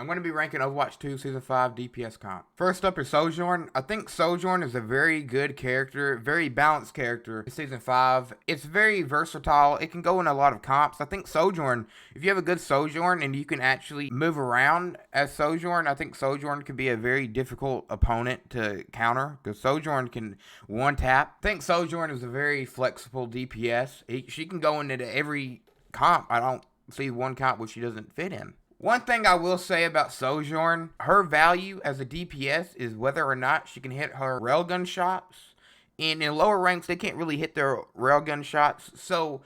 I'm going to be ranking Overwatch 2 Season 5 DPS comp. First up is Sojourn. I think Sojourn is a very good character, very balanced character in Season 5. It's very versatile. It can go in a lot of comps. I think Sojourn, if you have a good Sojourn and you can actually move around as Sojourn, I think Sojourn can be a very difficult opponent to counter because Sojourn can one-tap. I think Sojourn is a very flexible DPS. She can go into every comp. I don't see one comp which she doesn't fit in. One thing I will say about Sojourn, her value as a DPS is whether or not she can hit her railgun shots. And in lower ranks, they can't really hit their railgun shots. So,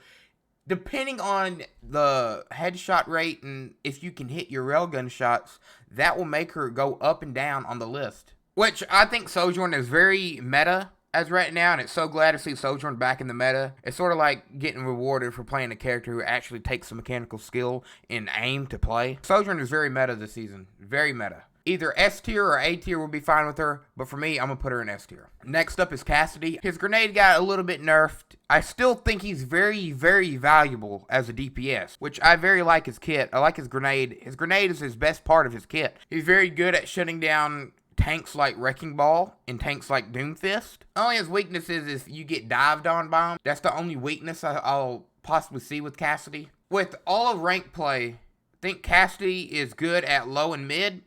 depending on the headshot rate and if you can hit your railgun shots, that will make her go up and down on the list. Which I think Sojourn is very meta as right now, and it's so glad to see Sojourn back in the meta. It's sort of like getting rewarded for playing a character who actually takes some mechanical skill and aim to play. Sojourn is very meta this season. Very meta. Either S tier or A tier will be fine with her, but for me, I'm going to put her in S tier. Next up is Cassidy. His grenade got a little bit nerfed. I still think he's very, very valuable as a DPS, which I very like his kit. I like his grenade. His grenade is his best part of his kit. He's very good at shutting down tanks like Wrecking Ball and tanks like Doomfist. Only his weakness is if you get dived on by him. That's the only weakness I'll possibly see with Cassidy. With all of rank play, I think Cassidy is good at low and mid.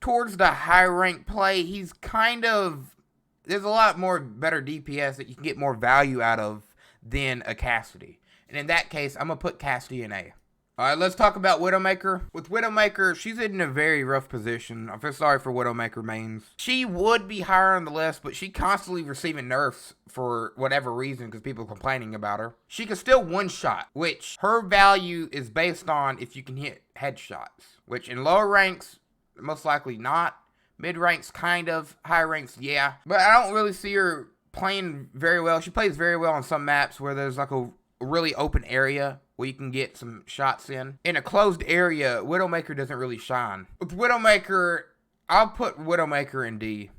Towards the high rank play, he's kind of... There's a lot more better DPS that you can get more value out of than a Cassidy. And in that case, I'm going to put Cassidy in A. Alright, let's talk about Widowmaker. With Widowmaker, she's in a very rough position. I feel sorry for Widowmaker mains. She would be higher on the list, but she constantly receiving nerfs for whatever reason because people are complaining about her. She can still one-shot, which her value is based on if you can hit headshots, which in lower ranks, most likely not. Mid ranks, kind of. High ranks, yeah. But I don't really see her playing very well. She plays very well on some maps where there's like a really open area where you can get some shots in. In a closed area, Widowmaker doesn't really shine. With Widowmaker, I'll put Widowmaker in D.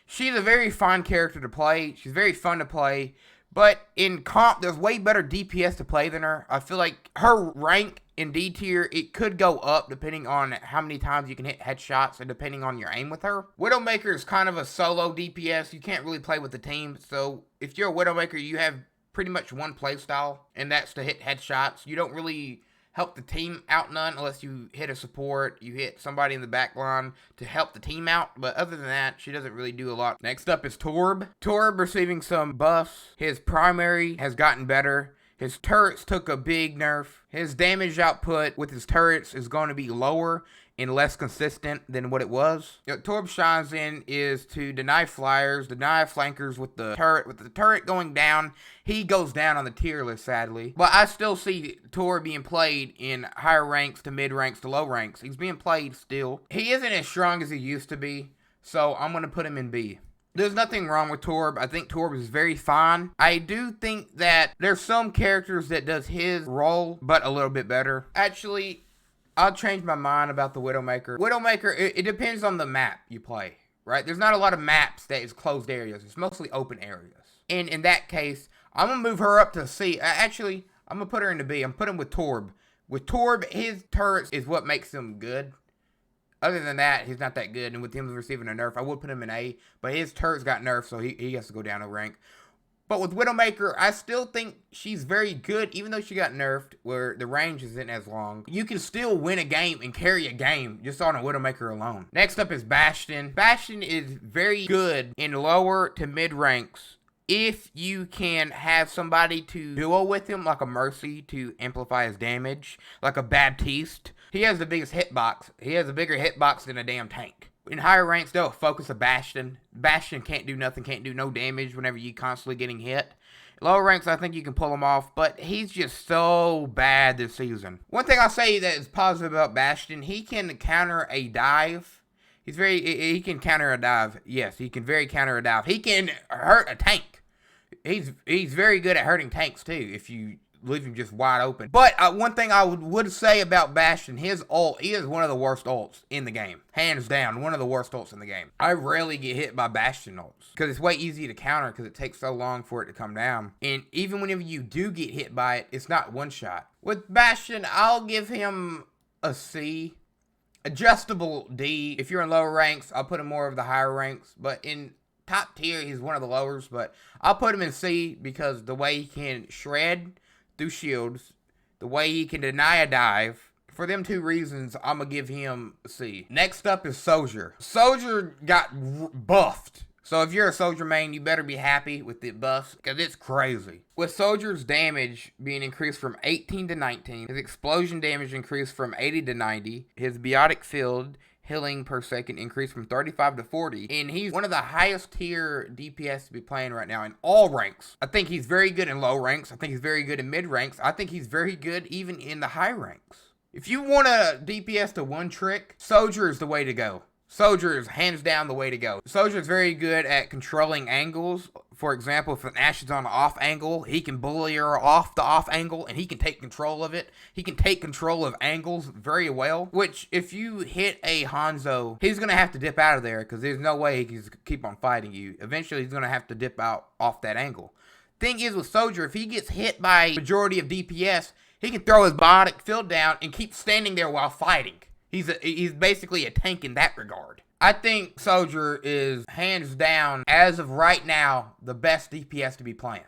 She's a very fun character to play. She's very fun to play. But in comp, there's way better DPS to play than her. I feel like her rank in D tier, it could go up depending on how many times you can hit headshots and depending on your aim with her. Widowmaker is kind of a solo DPS. You can't really play with the team. So if you're a Widowmaker, you have pretty much one playstyle, and that's to hit headshots. You don't really help the team out none unless you hit a support, you hit somebody in the back line to help the team out. But other than that, she doesn't really do a lot. Next up is Torb. Torb receiving some buffs. His primary has gotten better. His turrets took a big nerf. His damage output with his turrets is going to be lower and less consistent than what it was. What Torb shines in is to deny flyers, deny flankers with the turret. With the turret going down, he goes down on the tier list, sadly. But I still see Torb being played in higher ranks to mid ranks to low ranks. He's being played still. He isn't as strong as he used to be, so I'm going to put him in B. There's nothing wrong with Torb. I think Torb is very fine. I do think that there's some characters that does his role, but a little bit better. Actually, I'll change my mind about the Widowmaker. Widowmaker, it depends on the map you play, right? There's not a lot of maps that is closed areas. It's mostly open areas. And in that case, I'm going to move her up to C. Actually, I'm going to put her into B. I'm putting with Torb. With Torb, his turrets is what makes him good. Other than that, he's not that good. And with him receiving a nerf, I would put him in A. But his turrets got nerfed, so he has to go down a rank. But with Widowmaker, I still think she's very good, even though she got nerfed, where the range isn't as long. You can still win a game and carry a game just on a Widowmaker alone. Next up is Bastion. Bastion is very good in lower to mid ranks if you can have somebody to duo with him, like a Mercy to amplify his damage, like a Baptiste. He has the biggest hitbox. He has a bigger hitbox than a damn tank. In higher ranks, they'll focus a Bastion. Bastion can't do nothing, can't do no damage whenever you constantly getting hit. Lower ranks, I think you can pull him off, but he's just so bad this season. One thing I'll say that is positive about Bastion, he can counter a dive. He can counter a dive. Yes, he can very counter a dive. He can hurt a tank. He's very good at hurting tanks too, if you leave him just wide open. But one thing I would say about Bastion, his ult, he is one of the worst ults in the game. Hands down, one of the worst ults in the game. I rarely get hit by Bastion ults because it's way easy to counter because it takes so long for it to come down. And even whenever you do get hit by it, it's not one shot. With Bastion, I'll give him a C. Adjustable D. If you're in lower ranks, I'll put him more of the higher ranks. But in top tier, he's one of the lowers. But I'll put him in C because the way he can shred through shields, the way he can deny a dive. For them two reasons, I'm going to give him C. Next up is Soldier. Soldier got buffed. So if you're a Soldier main, you better be happy with the buffs, because it's crazy. With Soldier's damage being increased from 18 to 19, his explosion damage increased from 80 to 90, his biotic field healing per second increased from 35 to 40, and he's one of the highest tier DPS to be playing right now in all ranks. I think he's very good in low ranks. I think he's very good in mid ranks. I think he's very good even in the high ranks. If you want a DPS to one trick, Soldier is the way to go. Soldier is hands down the way to go. Soldier is very good at controlling angles. For example, if an Ashe is on an off angle, he can bully her off the off angle and he can take control of it. He can take control of angles very well, which if you hit a Hanzo, he's going to have to dip out of there because there's no way he can keep on fighting you. Eventually, he's going to have to dip out off that angle. Thing is with Soldier, if he gets hit by majority of DPS, he can throw his biotic field down and keep standing there while fighting. He's basically a tank in that regard. I think Soldier is hands down, as of right now, the best DPS to be playing.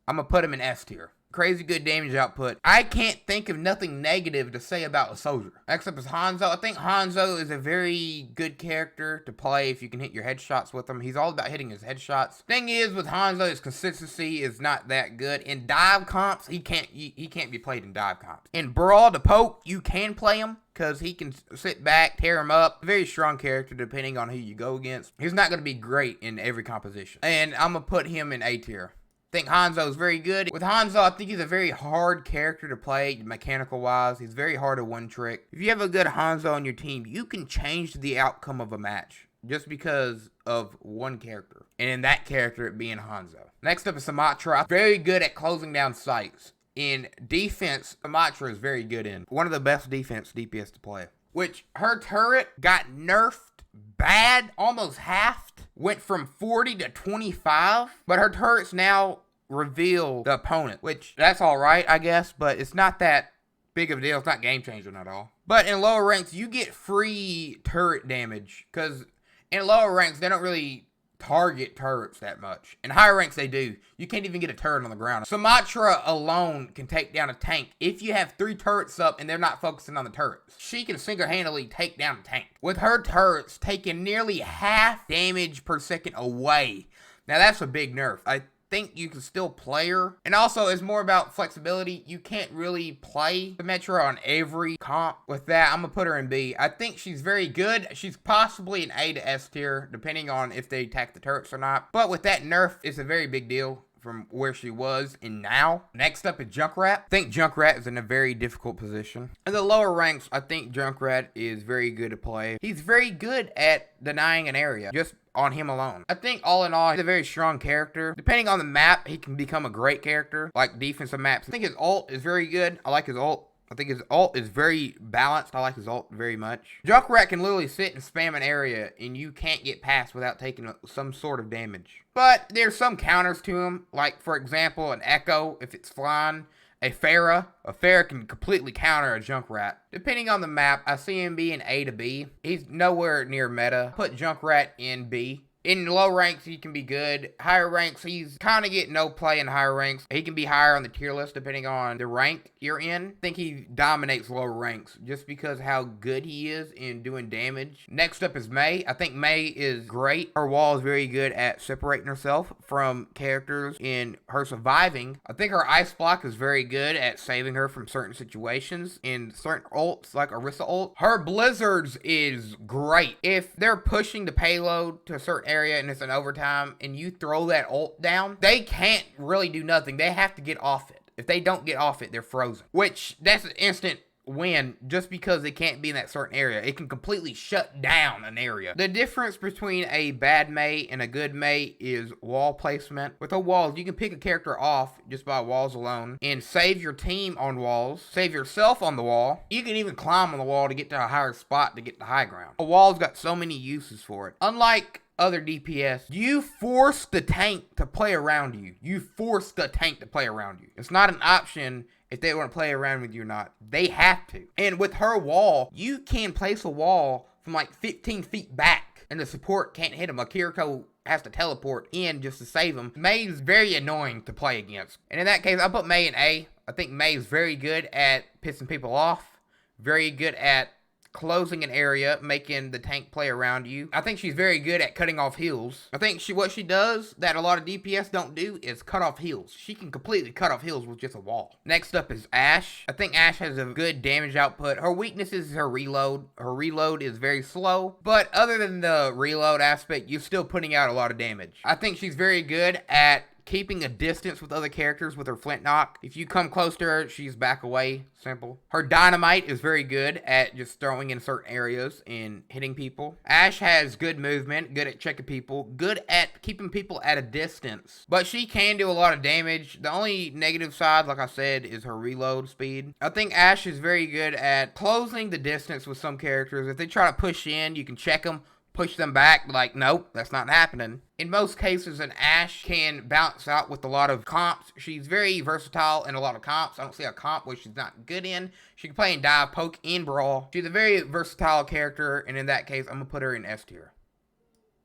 I'm going to put him in S tier. Crazy good damage output. I can't think of nothing negative to say about a Soldier. Next up is Hanzo. I think Hanzo is a very good character to play if you can hit your headshots with him. He's all about hitting his headshots. Thing is with Hanzo, his consistency is not that good. In dive comps, he can't be played in dive comps. In Brawl to Poke, you can play him because he can sit back, tear him up. Very strong character depending on who you go against. He's not going to be great in every composition. And I'm going to put him in A tier. I think Hanzo is very good. With Hanzo, I think he's a very hard character to play mechanical wise. He's very hard to one trick. If you have a good Hanzo on your team, you can change the outcome of a match just because of one character. And in that character, it being Hanzo. Next up is Sumatra. Very good at closing down sites. In defense, Sumatra is very good in. One of the best defense DPS to play. Which her turret got nerfed bad, almost halved. Went from 40 to 25, but her turrets now reveal the opponent, which that's all right, I guess, but it's not that big of a deal. It's not game changing at all. But in lower ranks, you get free turret damage because in lower ranks, they don't really target turrets that much. In higher ranks, they do. You can't even get a turret on the ground. Sumatra alone can take down a tank if you have 3 turrets up and they're not focusing on the turrets. She can single-handedly take down a tank. With her turrets taking nearly half damage per second away. Now, that's a big nerf. I think you can still play her. And also, it's more about flexibility. You can't really play the Metro on every comp. With that, I'm going to put her in B. I think she's very good. She's possibly an A to S tier, depending on if they attack the turrets or not. But with that nerf, it's a very big deal from where she was and now. Next up is Junkrat. I think Junkrat is in a very difficult position. In the lower ranks, I think Junkrat is very good to play. He's very good at denying an area, just on him alone. I think all in all, he's a very strong character. Depending on the map, he can become a great character, like defensive maps. I think his ult is very good. I like his ult. I think his ult is very balanced. I like his ult very much. Junkrat can literally sit and spam an area and you can't get past without taking some sort of damage. But there's some counters to him. Like, for example, an Echo, if it's flying. A Pharah can completely counter a Junkrat. Depending on the map, I see him being A to B. He's nowhere near meta. Put Junkrat in B. In low ranks, he can be good. Higher ranks, he's kind of getting no play in higher ranks. He can be higher on the tier list depending on the rank you're in. I think he dominates lower ranks just because how good he is in doing damage. Next up is Mei. I think Mei is great. Her wall is very good at separating herself from characters in her surviving. I think her ice block is very good at saving her from certain situations in certain ults like Orisa ult. Her blizzards is great. If they're pushing the payload to a certain area and it's an overtime and you throw that ult down, they can't really do nothing. They have to get off it. If they don't get off it, they're frozen. Which, that's an instant win just because it can't be in that certain area. It can completely shut down an area. The difference between a bad Mei and a good Mei is wall placement. With the walls, you can pick a character off just by walls alone and save your team on walls, save yourself on the wall. You can even climb on the wall to get to a higher spot to get the high ground. A wall's got so many uses for it. Unlike other DPS, you force the tank to play around you. You force the tank to play around you. It's not an option if they want to play around with you or not. They have to. And with her wall, you can place a wall from like 15 feet back, and the support can't hit him. Kiriko has to teleport in just to save him. May's very annoying to play against. And in that case, I'll put Mei in A. I think Mei's very good at pissing people off. Very good at closing an area, making the tank play around you. I think she's very good at cutting off heals. I think what she does that a lot of DPS don't do is cut off heals. She can completely cut off heals with just a wall. Next up is Ashe. I think Ashe has a good damage output. Her weakness is her reload. Her reload is very slow, but other than the reload aspect, you're still putting out a lot of damage. I think she's very good at keeping a distance with other characters with her flint knock. If you come close to her, she's back away. Simple. Her dynamite is very good at just throwing in certain areas and hitting people. Ashe has good movement, good at checking people, good at keeping people at a distance. But she can do a lot of damage. The only negative side, like I said, is her reload speed. I think Ashe is very good at closing the distance with some characters. If they try to push in, you can check them, push them back, like, nope, that's not happening. In most cases, an Ashe can bounce out with a lot of comps. She's very versatile in a lot of comps. I don't see a comp where she's not good in. She can play in dive, poke, and brawl. She's a very versatile character, and in that case, I'm going to put her in S tier.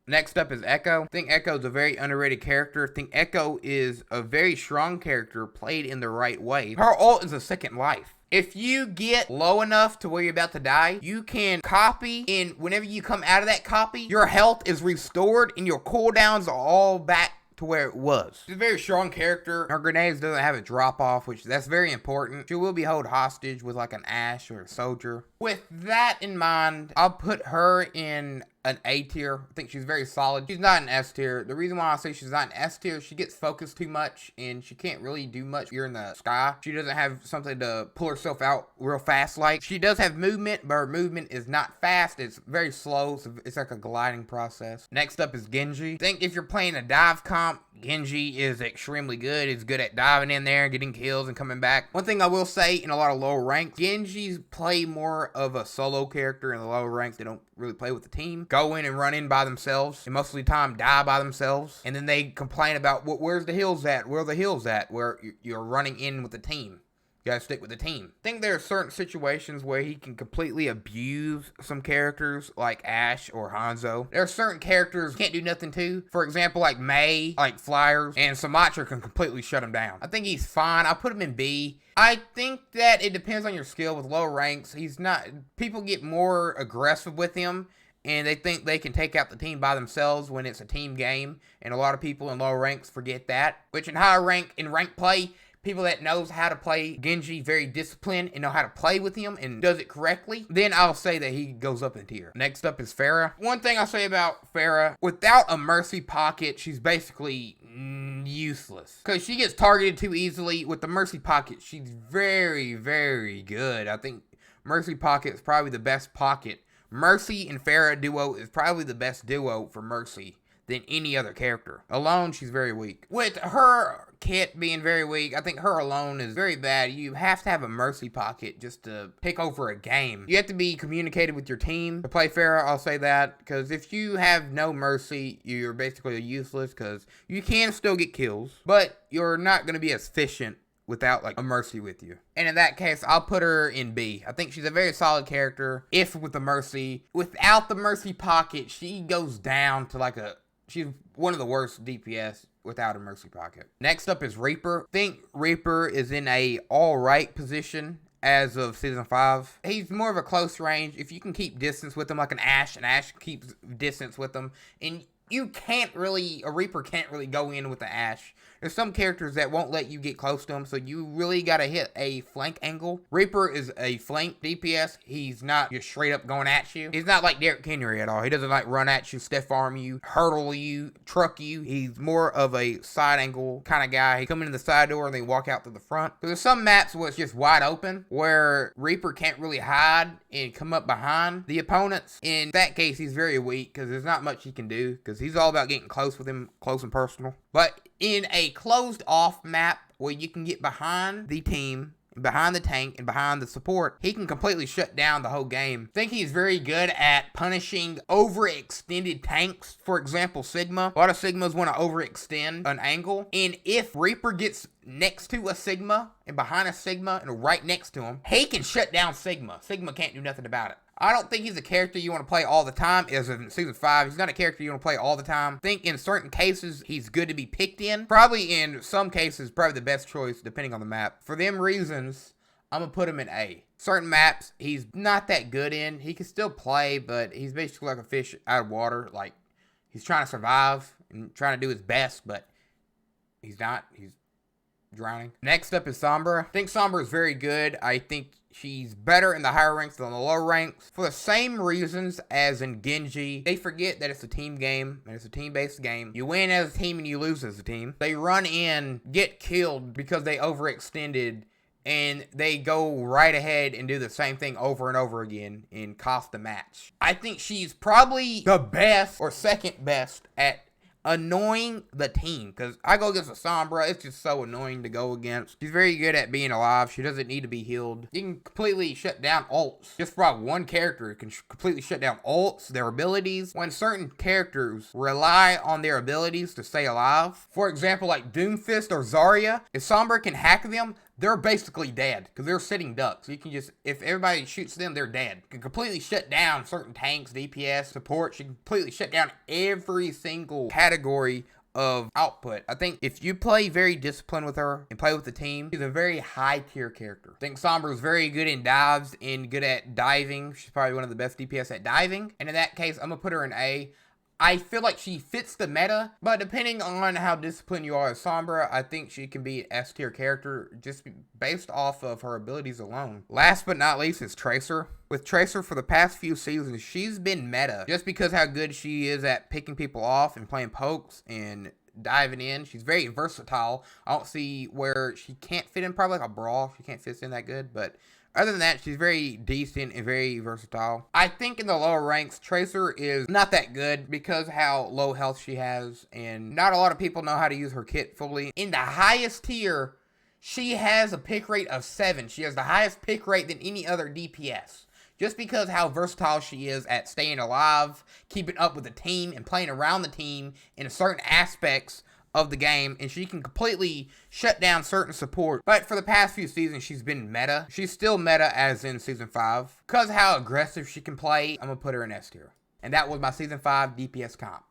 Next up is Echo. I think Echo is a very underrated character. I think Echo is a very strong character played in the right way. Her ult is a second life. If you get low enough to where you're about to die, you can copy, and whenever you come out of that copy, your health is restored and your cooldowns are all back to where it was. She's a very strong character. Her grenades doesn't have a drop off, which that's very important. She will be held hostage with like an Ashe or a soldier. With that in mind, I'll put her in an A tier. I think she's very solid. She's not an S tier. The reason why I say she's not an S tier, she gets focused too much and she can't really do much here in the sky. She doesn't have something to pull herself out real fast like. She does have movement, but her movement is not fast. It's very slow, so it's like a gliding process. Next up is Genji. I think if you're playing a dive comp, Genji is extremely good. He's good at diving in there, getting kills, and coming back. One thing I will say, in a lot of lower ranks, Genji's play more of a solo character. In the lower ranks, they don't really play with the team. Go in and run in by themselves, and most of the time die by themselves. And then they complain about, where's the heals at? Where are the heals at? Where you're running in with the team. You gotta stick with the team. I think there are certain situations where he can completely abuse some characters like Ashe or Hanzo. There are certain characters he can't do nothing to. For example, like Mei, like Flyers, and Sumatra can completely shut him down. I think he's fine. I'll put him in B. I think that it depends on your skill with low ranks. He's not, people get more aggressive with him, and they think they can take out the team by themselves when it's a team game. And a lot of people in low ranks forget that. Which in higher rank, in rank play, people that knows how to play Genji very disciplined and know how to play with him and does it correctly, then I'll say that he goes up in tier. Next up is Pharah. One thing I'll say about Pharah, without a mercy pocket, she's basically useless. Because she gets targeted too easily. With the mercy pocket, she's very, very good. I think mercy pocket is probably the best pocket. Mercy and Pharah duo is probably the best duo for Mercy than any other character. Alone, she's very weak. With her kit being very weak, I think her alone is very bad. You have to have a mercy pocket just to pick over a game. You have to be communicated with your team to play Pharah, I'll say that. Because if you have no mercy, you're basically useless because you can still get kills, but you're not going to be as efficient without like a mercy with you. And in that case, I'll put her in B. I think she's a very solid character if with the mercy. Without the mercy pocket, she goes down to like she's one of the worst DPS without a mercy pocket. Next up is Reaper. I think Reaper is in a alright position as of Season 5. He's more of a close range. If you can keep distance with him like an Ashe keeps distance with him. And you can't really, a Reaper can't really go in with the Ashe. There's some characters that won't let you get close to him, so you really gotta hit a flank angle. Reaper is a flank DPS. He's not just straight up going at you. He's not like Derrick Henry at all. He doesn't like run at you, stiff arm you, hurdle you, truck you. He's more of a side angle kind of guy. He come in the side door and they walk out to the front. There's some maps where it's just wide open, where Reaper can't really hide and come up behind the opponents. In that case, he's very weak because there's not much he can do because he's all about getting close with him, close and personal. But in a closed off map where you can get behind the team and behind the tank and behind the support, he can completely shut down the whole game. I think he's very good at punishing overextended tanks. For example, Sigma. A lot of Sigmas want to overextend an angle, and if Reaper gets next to a Sigma and behind a Sigma and right next to him, he can shut down Sigma. Sigma can't do nothing about it. I don't think he's a character you want to play all the time. As in Season 5, he's not a character you want to play all the time. I think in certain cases, he's good to be picked in. Probably in some cases, probably the best choice, depending on the map. For them reasons, I'm going to put him in A. Certain maps, he's not that good in. He can still play, but he's basically like a fish out of water. Like, he's trying to survive and trying to do his best, but he's not. He's drowning. Next up is Sombra. I think Sombra is very good. I think she's better in the higher ranks than the lower ranks. For the same reasons as in Genji, they forget that it's a team game, and it's a team-based game. You win as a team and you lose as a team. They run in, get killed because they overextended, and they go right ahead and do the same thing over and over again and cost the match. I think she's probably the best or second best at annoying the team, because I go against a Sombra, it's just so annoying to go against. She's very good at being alive. She doesn't need to be healed. You can completely shut down ults. Just for one character, it can completely shut down ults, their abilities. When certain characters rely on their abilities to stay alive, for example, like Doomfist or Zarya, if Sombra can hack them, they're basically dead because they're sitting ducks. You can just, if everybody shoots them, they're dead. You can completely shut down certain tanks, DPS, support. You can completely shut down every single category of output. I think if you play very disciplined with her and play with the team, she's a very high tier character. I think Sombra is very good in dives and good at diving. She's probably one of the best DPS at diving. And in that case, I'm going to put her in A. I feel like she fits the meta, but depending on how disciplined you are as Sombra, I think she can be an S tier character just based off of her abilities alone. Last but not least is Tracer. With Tracer for the past few seasons, she's been meta just because how good she is at picking people off and playing pokes and diving in. She's very versatile. I don't see where she can't fit in, probably like a brawl. She can't fit in that good, but other than that, she's very decent and very versatile. I think in the lower ranks, Tracer is not that good because how low health she has, and not a lot of people know how to use her kit fully. In the highest tier, she has a pick rate of 7. She has the highest pick rate than any other DPS. Just because how versatile she is at staying alive, keeping up with the team, and playing around the team in certain aspects of the game, and she can completely shut down certain support. But for the past few seasons, she's been meta. She's still meta as in Season 5. Because how aggressive she can play, I'm going to put her in S tier. And that was my Season 5 DPS comp.